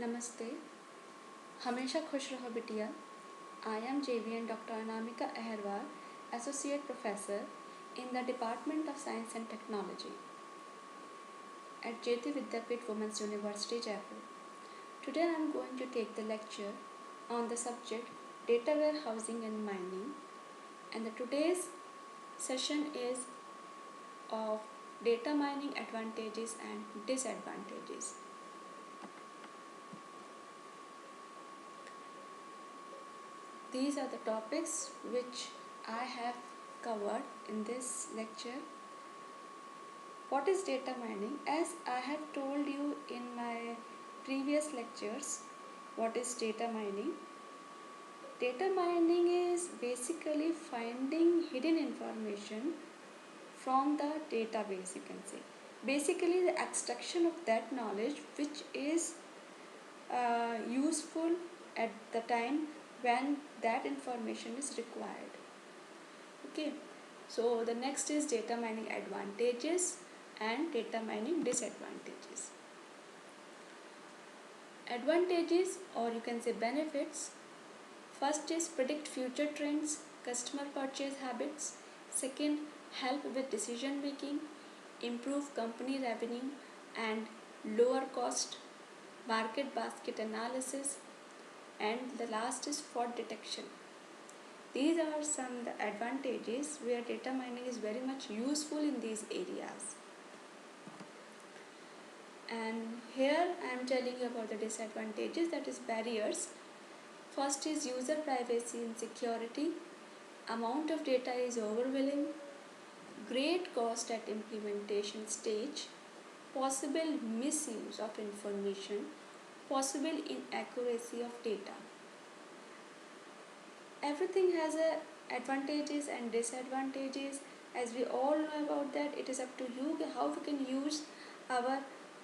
नमस्ते, हमेशा खुश रहो बिटिया। I am JVN Dr. Anamika Aherwal, Associate Professor in the Department of Science and Technology at Jyoti Vidyapeeth Women's University, Jaipur. Today I am going to take the lecture on the subject data warehousing and mining, and today's session is of data mining advantages and disadvantages. These are the topics which I have covered in this lecture. What is data mining? As I have told you in my previous lectures, what is data mining? Data mining is basically finding hidden information from the database, you can say. Basically, the extraction of that knowledge which is useful at the time when that information is required. Okay, so the next is data mining advantages and data mining disadvantages. Advantages, or you can say benefits: first is predict future trends, customer purchase habits. Second, help with decision making, improve company revenue and lower cost, market basket analysis, and the last is fraud detection. These are some of the advantages where data mining is very much useful in these areas. And here I am telling you about the disadvantages, that is barriers. First is user privacy and security. Amount of data is overwhelming. Great cost at implementation stage. Possible misuse of information. Possible inaccuracy of data. Everything has advantages and disadvantages. As we all know about that, it is up to you how we can use our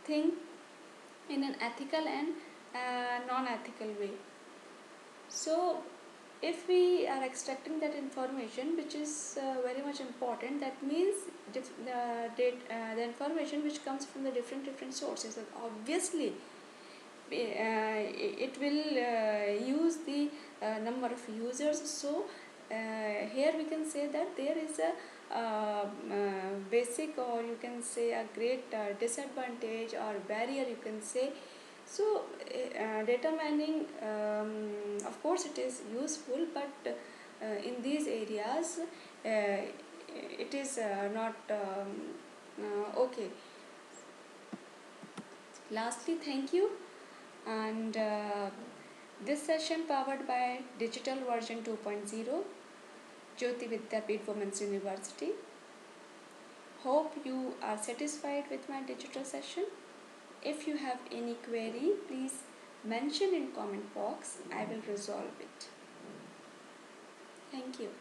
thing in an ethical and non-ethical way. So if we are extracting that information, which is very much important, that means the information which comes from the different sources, obviously it will use the number of users. So here we can say that there is a basic, or you can say a great disadvantage or barrier, you can say. So data mining, of course it is useful, but in these areas it is not okay. Lastly, thank you. And this session powered by Digital Version 2.0, Jyoti Vidyapeeth Women's University. Hope you are satisfied with my digital session. If you have any query, please mention in comment box. I will resolve it. Thank you.